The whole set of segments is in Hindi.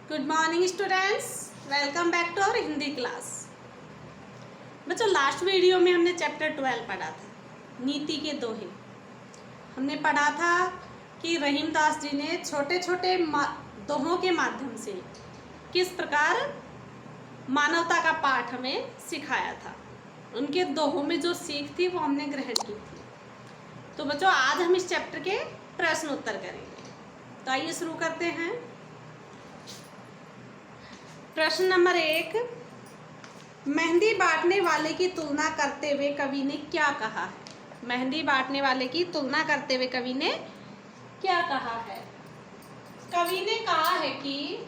Good morning students, welcome back to our Hindi class. बच्चों, लास्ट वीडियो में हमने चैप्टर 12 पढ़ा था, नीति के दोहे। हमने पढ़ा था कि रहीमदास जी ने छोटे छोटे दोहों के माध्यम से किस प्रकार मानवता का पाठ हमें सिखाया था। उनके दोहों में जो सीख थी वो हमने ग्रहण की थी। तो बच्चों, आज हम इस चैप्टर के प्रश्न उत्तर करेंगे। तो आइए शुरू करते हैं। प्रश्न नंबर 1, मेहंदी बांटने वाले की तुलना करते हुए कवि ने क्या कहा है? मेहंदी बांटने वाले की तुलना करते हुए कवि ने क्या कहा है? कवि ने कहा है कि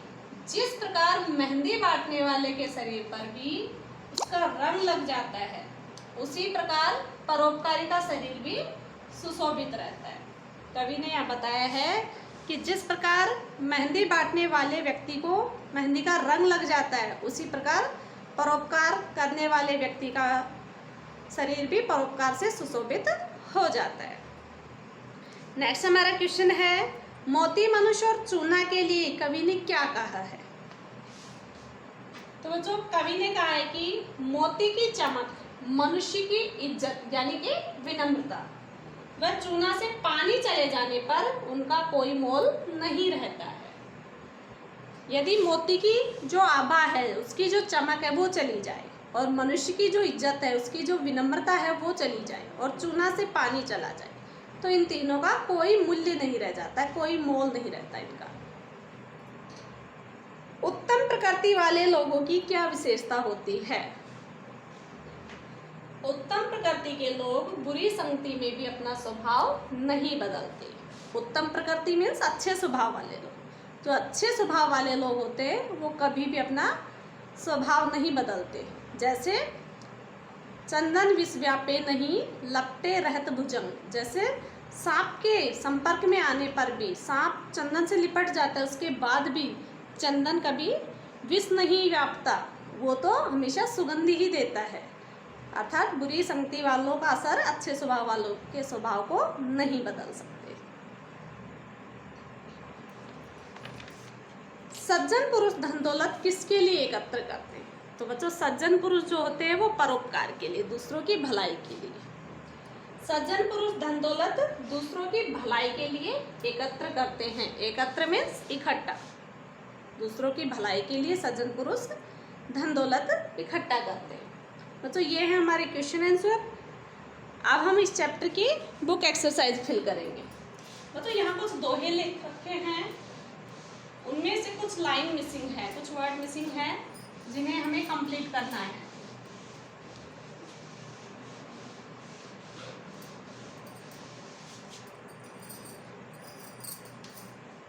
जिस प्रकार मेहंदी बांटने वाले के शरीर पर भी उसका रंग लग जाता है, उसी प्रकार परोपकारी का शरीर भी सुशोभित रहता है। कवि ने यह बताया है कि जिस प्रकार मेहंदी बांटने वाले व्यक्ति को मेहंदी का रंग लग जाता है, उसी प्रकार परोपकार करने वाले व्यक्ति का शरीर भी परोपकार से सुशोभित हो जाता है। नेक्स्ट हमारा क्वेश्चन है, मोती मनुष्य और चूना के लिए कवि ने क्या कहा है? तो जो कवि ने कहा है कि मोती की चमक, मनुष्य की इज्जत यानी कि विनम्रता, वह चूना से पानी चले जाने पर उनका कोई मोल नहीं रहता है। यदि मोती की जो आभा है, उसकी जो चमक है वो चली जाए, और मनुष्य की जो इज्जत है, उसकी जो विनम्रता है वो चली जाए, और चूना से पानी चला जाए, तो इन तीनों का कोई मूल्य नहीं रह जाता है, कोई मोल नहीं रहता इनका। उत्तम प्रकृति वाले लोगों की क्या विशेषता होती है? उत्तम प्रकृति के लोग बुरी संगति में भी अपना स्वभाव नहीं बदलते। उत्तम प्रकृति मीन्स अच्छे स्वभाव वाले लोग। जो अच्छे स्वभाव वाले लोग होते हैं वो कभी भी अपना स्वभाव नहीं बदलते। जैसे चंदन विष व्यापे नहीं, लपटे रहत भुजंग। जैसे सांप के संपर्क में आने पर भी, सांप चंदन से लिपट जाता है, उसके बाद भी चंदन कभी विष नहीं व्यापता, वो तो हमेशा सुगंधी ही देता है। अर्थात बुरी संगति वालों का असर अच्छे स्वभाव वालों के स्वभाव को नहीं बदल सकते। सज्जन पुरुष धन दौलत किसके लिए एकत्र करते हैं? तो बच्चों, सज्जन पुरुष जो होते हैं वो परोपकार के लिए, दूसरों की भलाई के लिए। सज्जन पुरुष धन दौलत दूसरों की भलाई के लिए एकत्र करते हैं। एकत्र मीन्स इकट्ठा। दूसरों की भलाई के लिए सज्जन पुरुष धन दौलत इकट्ठा करते हैं। बच्चों, ये है हमारे क्वेश्चन आंसर। अब हम इस चैप्टर की बुक एक्सरसाइज फिल करेंगे। बच्चों, यहाँ कुछ दोहे लिख रखे हैं, उनमें से कुछ लाइन मिसिंग है, कुछ वर्ड मिसिंग है, जिन्हें हमें कंप्लीट करना है।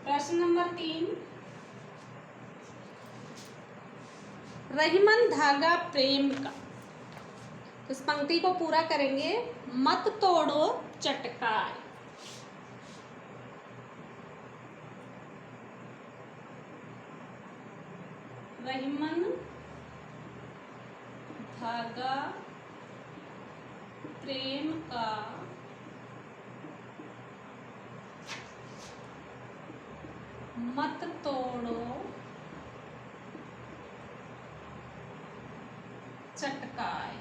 प्रश्न नंबर 3, रहीमन धागा प्रेम का। इस पंक्ति को पूरा करेंगे। मत तोड़ो चटकाए। रहीमन धागा प्रेम का मत तोड़ो चटकाए।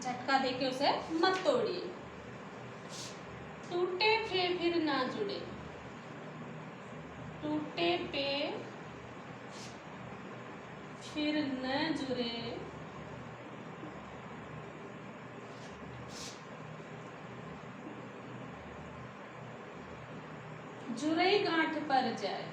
झटका देके उसे मत तोड़िए। टूटे पे फिर ना जुड़े। टूटे पे फिर न जुड़े, जुड़ई गांठ पर जाए।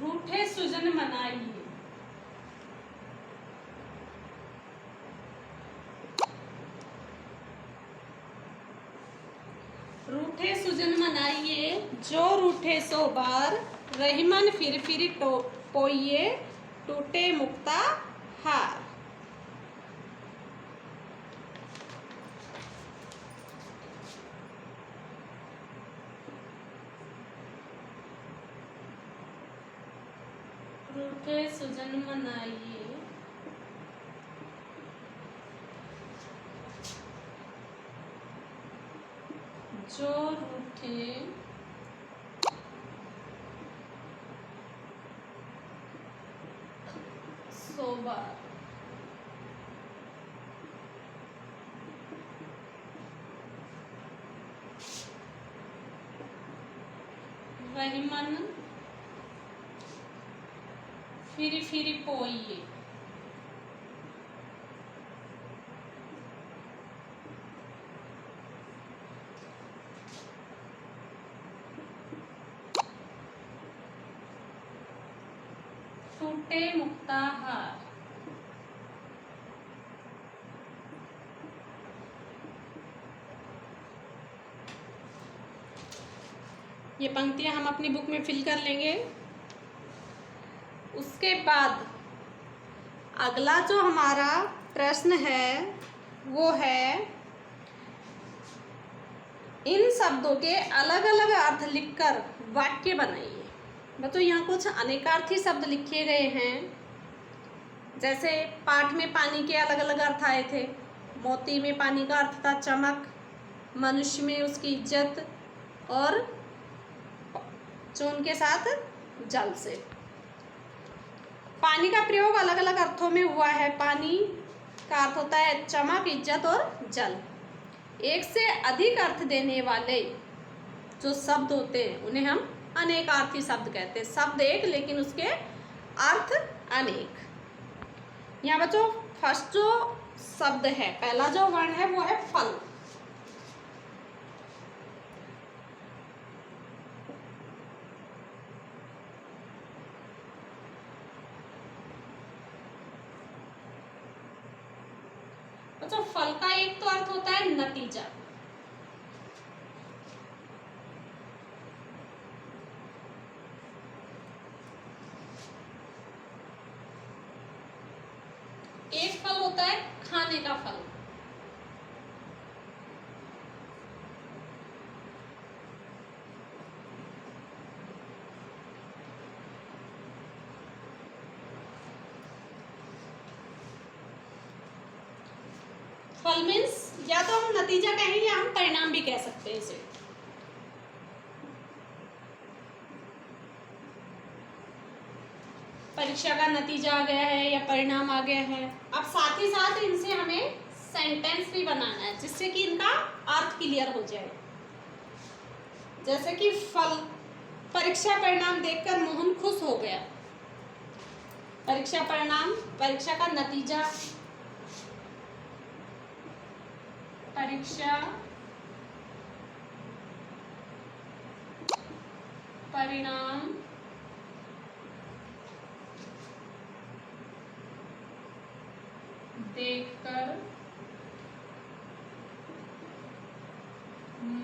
रूठे सुजन मनाइए। रूठे सुजन मनाइए, जो रूठे सो बार। रहीमन फिर पोइए, टूटे मुक्ता हार। सुखे सुजन मनाइए, जो रूठे सो बार। वही मन फिरी फिरी पोइए, टूटे मुक्ताहार। ये पंक्तियां हम अपनी बुक में फिल कर लेंगे। उसके बाद अगला जो हमारा प्रश्न है वो है इन शब्दों के अलग अलग अर्थ लिखकर वाक्य बनाइए। तो यहाँ कुछ अनेकार्थी शब्द लिखे गए हैं। जैसे पाठ में पानी के अलग अलग अर्थ आए थे। मोती में पानी का अर्थ था चमक, मनुष्य में उसकी इज्जत, और चून के साथ जल से। पानी का प्रयोग अलग अलग अर्थों में हुआ है। पानी का अर्थ होता है चमक, इज्जत और जल। एक से अधिक अर्थ देने वाले जो शब्द होते हैं उन्हें हम अनेकार्थी शब्द कहते हैं। शब्द एक लेकिन उसके अर्थ अनेक। यहाँ बच्चों फर्स्ट जो शब्द है, पहला जो वर्ण है वो है फल। बच्चों फल का एक तो अर्थ होता है नतीजा। एक फल होता है खाने का फल। फल मीन्स या तो हम नतीजा कहें या हम परिणाम भी कह सकते हैं इसे। परीक्षा का नतीजा आ गया है या परिणाम आ गया है। अब साथ ही साथ इनसे हमें सेंटेंस भी बनाना है जिससे कि इनका अर्थ क्लियर हो जाए। जैसे कि फल, परीक्षा परिणाम देखकर मोहन खुश हो गया। परीक्षा परिणाम, परीक्षा का नतीजा, परीक्षा परिणाम देखकर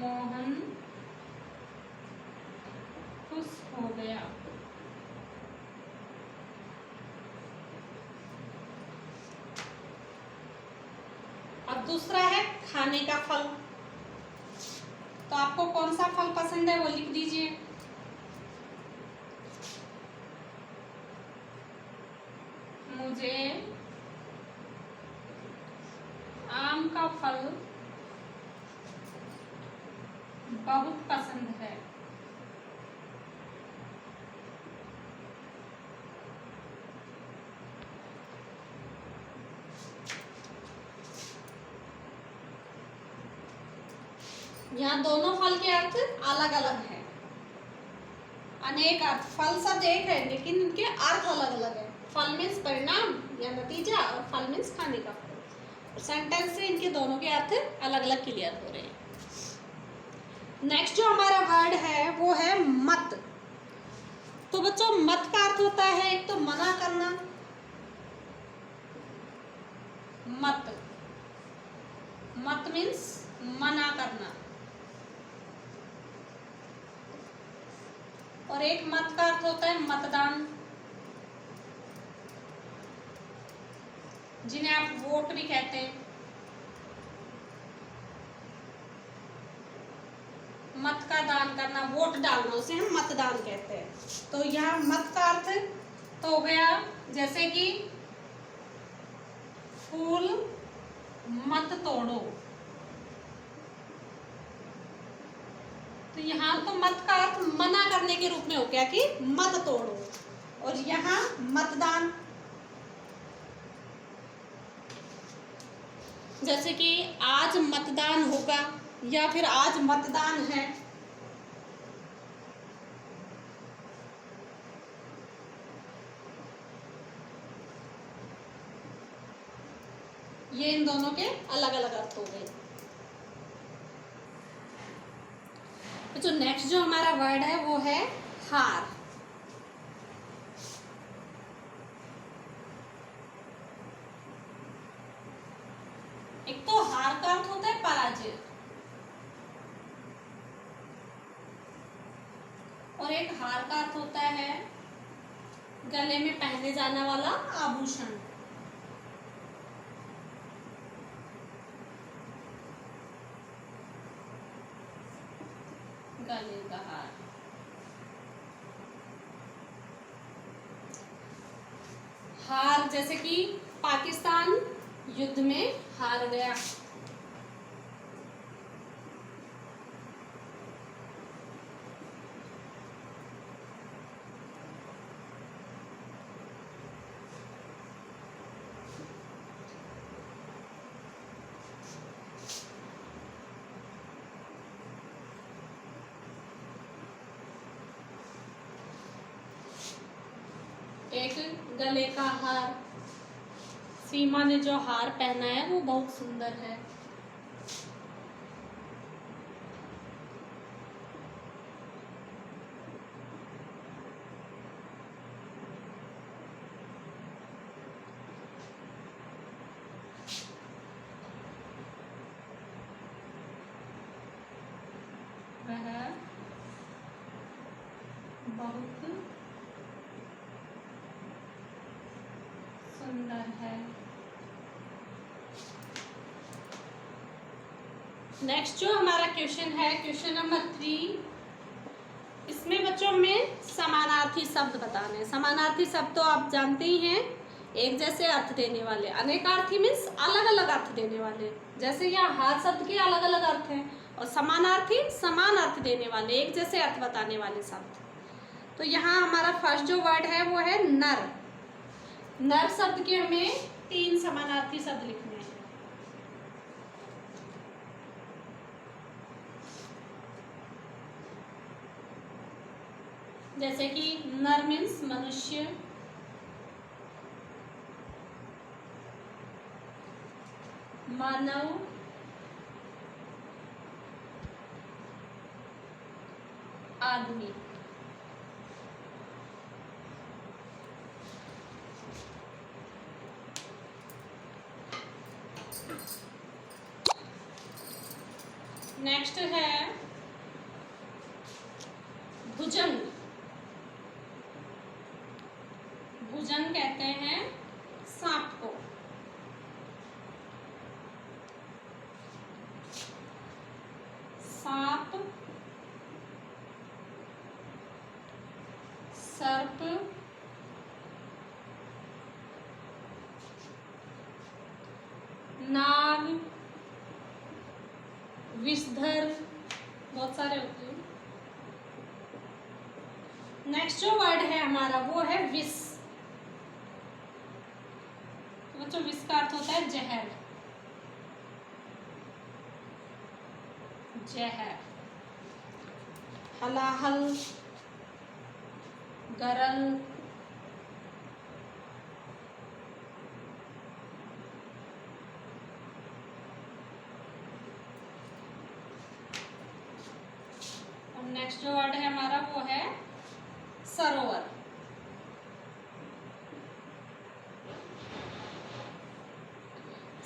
मोहन खुश हो गया। अब दूसरा है खाने का फल। तो आपको कौन सा फल पसंद है वो लिख दीजिए। मुझे आम का फल बहुत पसंद है। यहाँ दोनों फल के अर्थ अलग अलग है। अनेक अर्थ, फल शब्द एक है लेकिन इनके अर्थ अलग अलग है। फल मीन्स परिणाम या नतीजा और फल मीन्स खाने का फल। सेंटेंस से इनके दोनों के अर्थ अलग अलग क्लियर हो रहे हैं। नेक्स्ट जो हमारा वर्ड है वो है मत। तो बच्चों मत का अर्थ होता है एक तो मना करना, मत, मत मीन्स मना करना, और एक मत का अर्थ होता है मतदान, जिन्हें आप वोट भी कहते हैं। मत का दान करना, वोट डालना, उसे हम मतदान कहते हैं। तो यहाँ मत का अर्थ तो हो गया जैसे कि फूल मत तोड़ो, तो यहाँ तो मत का अर्थ मना करने के रूप में हो गया कि मत तोड़ो, और यहाँ मतदान, जैसे कि आज मतदान होगा या फिर आज मतदान है। ये इन दोनों के अलग अलग अर्थ हो गए। तो नेक्स्ट जो हमारा वर्ड है वो है हार। एक तो हार का अर्थ होता है पराजय, और एक हार का अर्थ होता है गले में पहने जाने वाला आभूषण। गले का हार। हार जैसे कि पाकिस्तान युद्ध में हार गया। एक गले का हार, सीमा ने जो हार पहना है वो बहुत सुंदर है। वह बहुत सुंदर है। नेक्स्ट जो हमारा क्वेश्चन है, क्वेश्चन नंबर 3, इसमें बच्चों में समानार्थी शब्द बताने हैं। समानार्थी शब्द तो आप जानते ही हैं, एक जैसे अर्थ देने वाले। अनेकार्थी मीन्स अलग अलग अर्थ देने वाले, जैसे यहाँ हार शब्द के अलग अलग अर्थ हैं, और समानार्थी समान अर्थ देने वाले, एक जैसे अर्थ बताने वाले शब्द। तो यहाँ हमारा फर्स्ट जो वर्ड है वो है नर। नर शब्द के हमें 3 समानार्थी शब्द लिखने हैं। जैसे कि नर मीन्स मनुष्य, मानव, आदमी। नेक्स्ट है भुजंग। भुजंग कहते हैं सांप को। सांप, सर्प, नाग, विषधर, बहुत सारे होते हैं। नेक्स्ट जो वर्ड है हमारा वो है विष। तो बच्चों विष का अर्थ होता है जहर। जहर, हलाहल, गरल, और नेक्स्ट जो वर्ड है हमारा वो है सरोवर।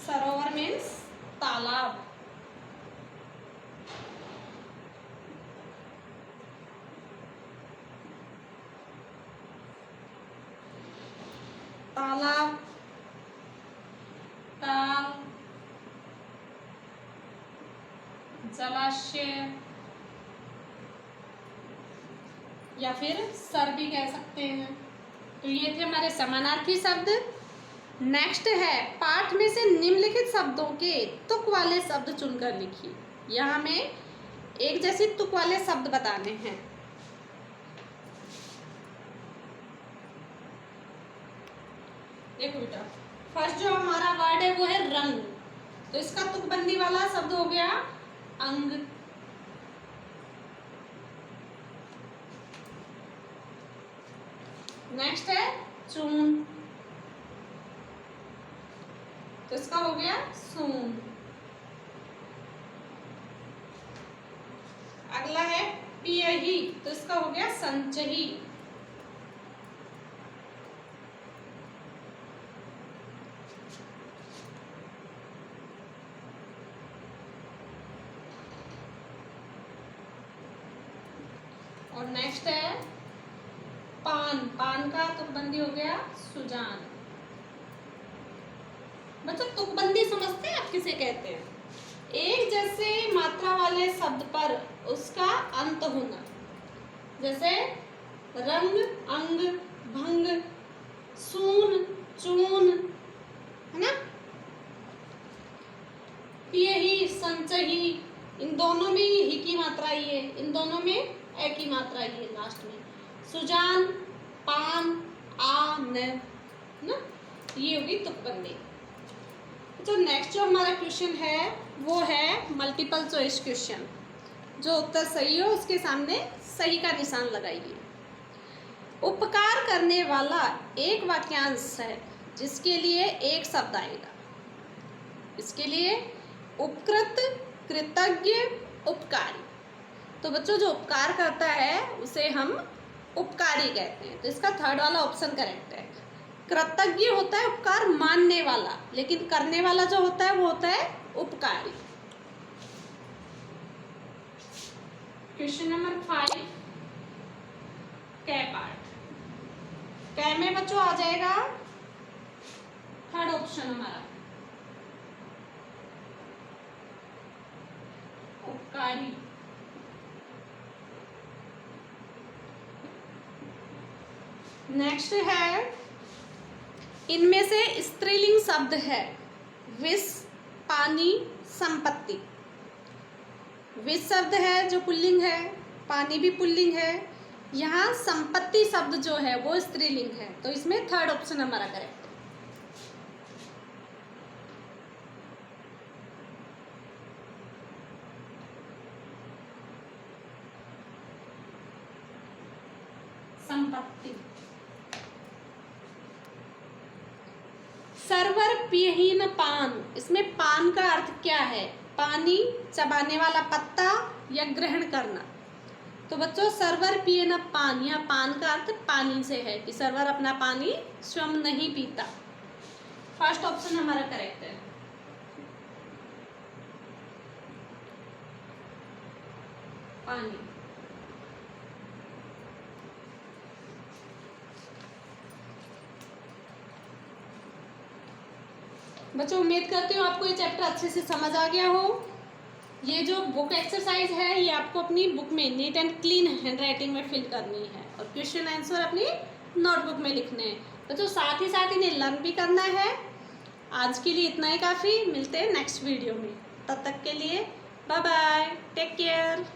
सरोवर मीन्स तालाब। तालाब, ताल, जलाशय, या फिर सर भी कह सकते हैं। तो ये थे हमारे समानार्थी शब्द। नेक्स्ट है पाठ में से निम्नलिखित शब्दों के तुक वाले शब्द चुनकर लिखिए। यहाँ हमें एक जैसे तुक वाले शब्द बताने हैं। देखो बेटा, फर्स्ट जो हमारा वर्ड है वो है रंग, तो इसका तुकबंदी वाला शब्द हो गया अंग। नेक्स्ट है चून, तो इसका हो गया सून। अगला है पियही, तो इसका हो गया संचही। और नेक्स्ट है पान, पान का तुकबंदी हो गया सुजान। बच्चों तुकबंदी समझते हैं आप किसे कहते हैं? एक जैसे मात्रा वाले शब्द पर उसका अंत होना, जैसे रंग, अंग, भंग, सून, चून, है ना। पियही, संचही, इन दोनों में ही की मात्रा ही है, इन दोनों में ए की मात्रा ही है लास्ट में। सुजान, पान, आन, ना, ये होगी तुकबंदी। तो नेक्स्ट जो हमारा क्वेश्चन है वो है मल्टीपल चॉइस क्वेश्चन। जो उत्तर सही हो उसके सामने सही का निशान लगाइए। उपकार करने वाला एक वाक्यांश है जिसके लिए एक शब्द आएगा। इसके लिए उपकृत, कृतज्ञ, उपकारी। तो बच्चों जो उपकार करता है उसे हम उपकारी कहते हैं, तो इसका थर्ड वाला ऑप्शन करेक्ट है। कृतज्ञ होता है उपकार मानने वाला, लेकिन करने वाला जो होता है वो होता है उपकारी। क्वेश्चन नंबर 5 कै पार्ट। कै में बच्चों आ जाएगा थर्ड ऑप्शन हमारा उपकारी। नेक्स्ट है इनमें से स्त्रीलिंग शब्द है विष, पानी, संपत्ति। विष शब्द है जो पुल्लिंग है, पानी भी पुल्लिंग है। यहाँ संपत्ति शब्द जो है वो स्त्रीलिंग है, तो इसमें थर्ड ऑप्शन हमारा करेक्ट है। संपत्ति। सरवर पियहीन पान, इसमें पान का अर्थ क्या है? पानी, चबाने वाला पत्ता या ग्रहण करना। तो बच्चों सरवर पिए न पान, यह पान का अर्थ पानी से है कि सरवर अपना पानी स्वयं नहीं पीता। फर्स्ट ऑप्शन हमारा करेक्ट है। पानी। बच्चों उम्मीद करती हूँ आपको ये चैप्टर अच्छे से समझ आ गया हो। ये जो बुक एक्सरसाइज है ये आपको अपनी बुक में नीट एंड क्लीन हैंडराइटिंग में फिल करनी है और क्वेश्चन आंसर अपनी नोटबुक में लिखने हैं। बच्चों साथ ही साथ इन्हें लर्न भी करना है। आज के लिए इतना ही काफ़ी, मिलते हैं नेक्स्ट वीडियो में। तब तक के लिए बाय बाय, टेक केयर।